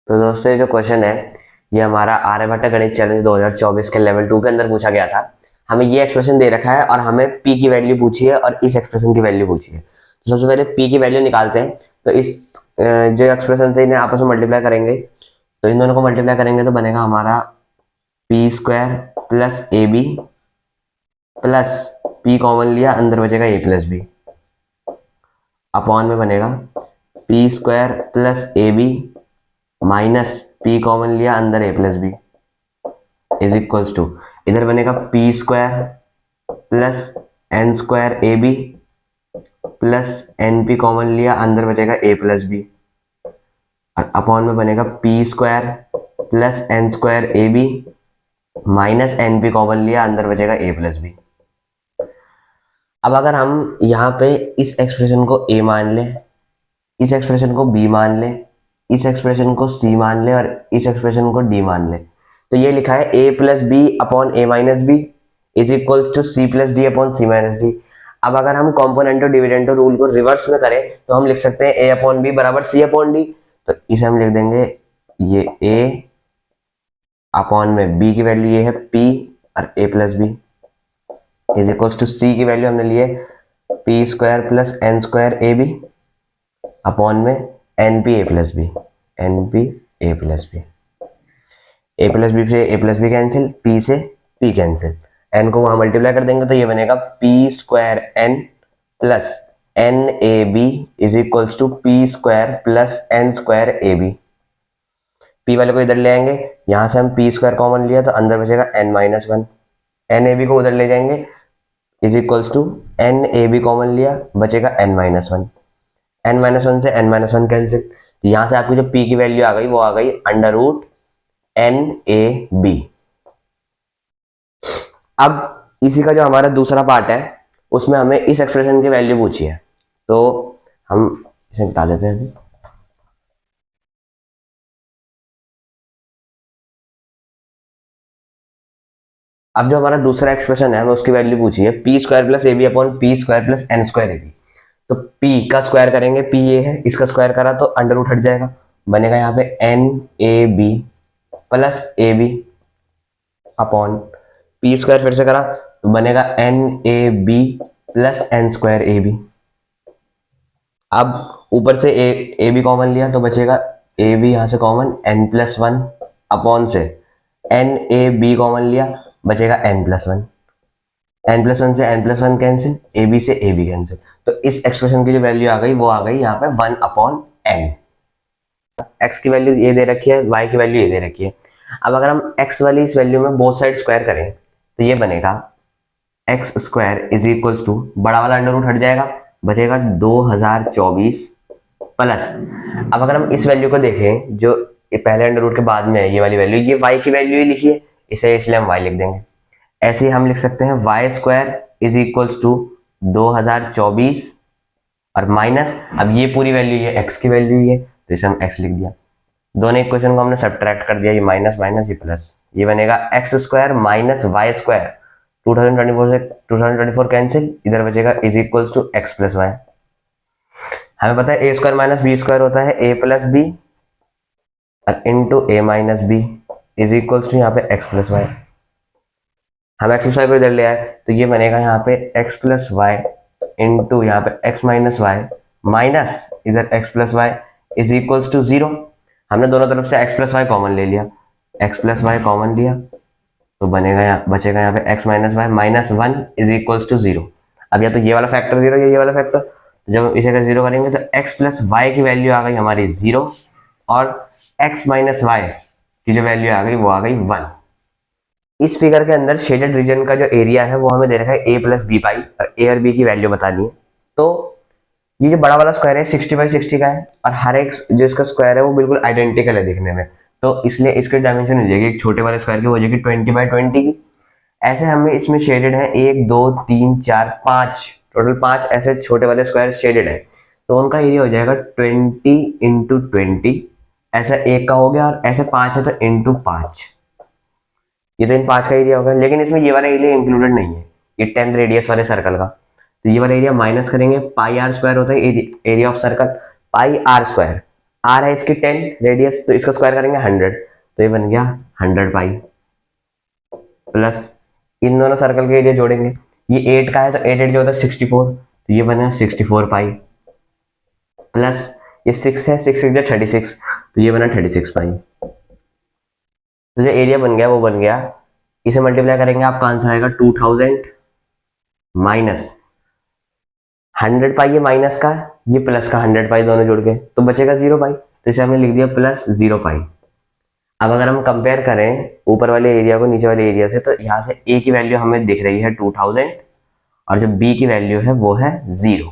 तो दोस्तों ये जो क्वेश्चन है ये हमारा आर्यभट्ट गणित चैलेंज 2024 के लेवल 2 के अंदर पूछा गया था। हमें ये एक्सप्रेशन दे रखा है और हमें p की वैल्यू पूछी है और इस एक्सप्रेशन की वैल्यू पूछी है। तो सबसे पहले p की वैल्यू निकालते हैं। तो इस जो एक्सप्रेशन से इन्हें आपस में मल्टीप्लाई करेंगे, तो इन दोनों को मल्टीप्लाई करेंगे तो बनेगा हमारा P square plus A B plus p common लिया अंदर बचेगा a प्लस बी अपॉन में बनेगा पी स्क्वायर प्लस ए बी माइनस पी कॉमन लिया अंदर A plus B is equals to इधर बनेगा P square plus N square A B plus N P common लिया अंदर बचेगा ए प्लस बी और अपॉन में बनेगा P square plus N square ए B minus N P common लिया अंदर बचेगा ए प्लस बी। अब अगर हम यहाँ पे इस एक्सप्रेशन को a मान लें, इस एक्सप्रेशन को b मान लें, इस एक्सप्रेशन को c मान लें और इस एक्सप्रेशन को d मान लें, तो ये लिखा है a plus B upon a minus b is equals to c plus d upon c minus d. अब अगर हम कॉम्पोनेंटो डिविडेंडो रूल को रिवर्स में करें तो हम लिख सकते हैं a अपॉन बी बराबर सी अपॉन डी। तो इसे हम लिख देंगे ये a अपॉन में b की वैल्यू ये है p और a plus B is equals to C की वैल्यू हमने लिए P square plus N square A B upon में N P A plus B N P A plus B A plus B से A plus B cancel, P से P cancel, N को वहां multiply कर देंगे तो ये बनेगा P square N plus N A B is equals to p square plus N square A b. P वाले को इधर ले आएंगे, यहां से हम पी स्क्वायर कॉमन लिया तो अंदर बचेगा एन माइनस वन, एन ए बी को उधर ले जाएंगे is equals to n A B common लिया बचेगा n minus one, n minus one से एन माइनस वन कैंसिल, तो यहां से आपकी जो p की वैल्यू आ गई वो आ गई अंडर रूट एन ए बी। अब इसी का जो हमारा दूसरा पार्ट है उसमें हमें इस एक्सप्रेशन की वैल्यू पूछी है, तो हम इसे बता देते हैं अभी। अब जो हमारा दूसरा एक्सप्रेशन है हमें उसकी वैल्यू पूछी है p square plus A B upon p square plus N square A b. तो p का स्क्वायर करेंगे, p ये है, इसका स्क्वायर करा तो अंडर रूट हट जाएगा, बनेगा यहाँ पे n A B plus A B upon p square फिर से करा तो बनेगा n A B plus N square A b. अब ऊपर से ए बी कॉमन लिया तो बचेगा ए बी यहाँ से common N plus one upon से एन ए बी कॉमन लिया बचेगा N plus one, N plus one से N plus one cancel, A B से ए बी कैंसिल, तो इस एक्सप्रेशन की जो वैल्यू आ गई वो आ गई यहाँ पे वन अपॉन एन। एक्स की वैल्यू ये दे रखी है, वाई की वैल्यू ये दे रखी है। अब अगर हम एक्स वाली इस वैल्यू में बोथ साइड स्क्वायर करें तो ये बनेगा x square is equals to बड़ा वाला अंडर रूट हट जाएगा बचेगा 2024 प्लस, अब अगर हम इस वैल्यू को देखें जो पहले अंडर रूट के बाद में है ये वाली वैल्यू, ये वाई की वैल्यू ही लिखी है, इसे इसलिए हम वाई लिख देंगे। ऐसे ही हम लिख सकते हैं y square is equals to 2024 और माइनस, अब ये पूरी वैल्यू ये एक्स की वैल्यू ही है तो इसे हम एक्स लिख दिया। दोनों इक्वेशन को हमने सब्ट्रैक्ट कर दिया, ये माइनस माइनस ये प्लस, ये बनेगा x square minus y square 2024 से 2024 कैंसिल, इधर बचेगा is equals to x plus y. हमें पता है a square minus b square होता है ए प्लस बी और into a minus b is equals to यहाँ पे एक्स प्लस वाई। हम एक्स प्लस वाई को इधर ले आए तो ये बनेगा यहाँ पे एक्स प्लस वाई इंटू यहाँ पे एक्स माइनस वाई माइनस इधर x plus y is equals to zero. हमने दोनों तरफ से एक्स प्लस वाई कॉमन ले लिया, एक्स प्लस वाई कॉमन लिया तो बनेगा यहाँ बचेगा यहाँ पे x minus y minus one is equals to zero. अब या तो ये वाला फैक्टर जीरो या ये वाला फैक्टर, तो जब इसे अगर जीरो करेंगे तो एक्स प्लस वाई की वैल्यू आ गई हमारी जीरो और एक्स माइनस वाई की जो वैल्यू आ गई वो आ गई वन। इस फिगर के अंदर शेडेड रीजन का जो एरिया है वो हमें दे रखा है ए प्लस बी पाई और ए और बी की वैल्यू बतानी है। तो ये जो बड़ा वाला स्क्वायर है 60/60 का है और हर एक जो इसका स्क्वायर है वो बिल्कुल आइडेंटिकल है दिखने में, तो इसलिए इसकी डायमेंशन हो जाएगी एक छोटे वाले स्क्वायर की हो जाएगी 20/20 की। ऐसे हमें इसमें शेडेड है 1 2 3 4 5, टोटल 5 ऐसे छोटे वाले स्क्वायर शेडेड है, तो उनका एरिया हो जाएगा 20 × 20। ऐसा एक का हो गया और ऐसे 5 है तो इंटू 5, ये तो इन 5 का एरिया होगा, लेकिन इसमें ये वाला एरिया इंक्लूडेड नहीं है, ये 10 रेडियस वाले सर्कल का, तो ये वाला एरिया माइनस करेंगे, पाई आर स्क्वायर होता है area of circle, pi r square r है इसकी 10 रेडियस, तो इसका स्क्वायर करेंगे 100, तो ये बन गया 100 पाई, प्लस इन दोनों सर्कल के एरिया जोड़ेंगे, ये 8 का है तो 8 8 जो होता है 64, तो ये बना 64 पाई, प्लस ये 6 है, 6 6 36, तो ये बना 36 पाई। तो जो एरिया बन गया वो बन गया, इसे मल्टीप्लाई करेंगे आपका आंसर आएगा 2000 माइनस 100 पाई, ये माइनस का ये प्लस का 100 पाई दोनों जुड़ के, तो बचेगा 0 पाई, तो इसे हमने लिख दिया प्लस 0 पाई। अब अगर हम कंपेयर करें ऊपर वाले एरिया को नीचे वाले एरिया से, तो यहाँ से ए की वैल्यू हमें दिख रही है 2000 और जो बी की वैल्यू है वो है 0।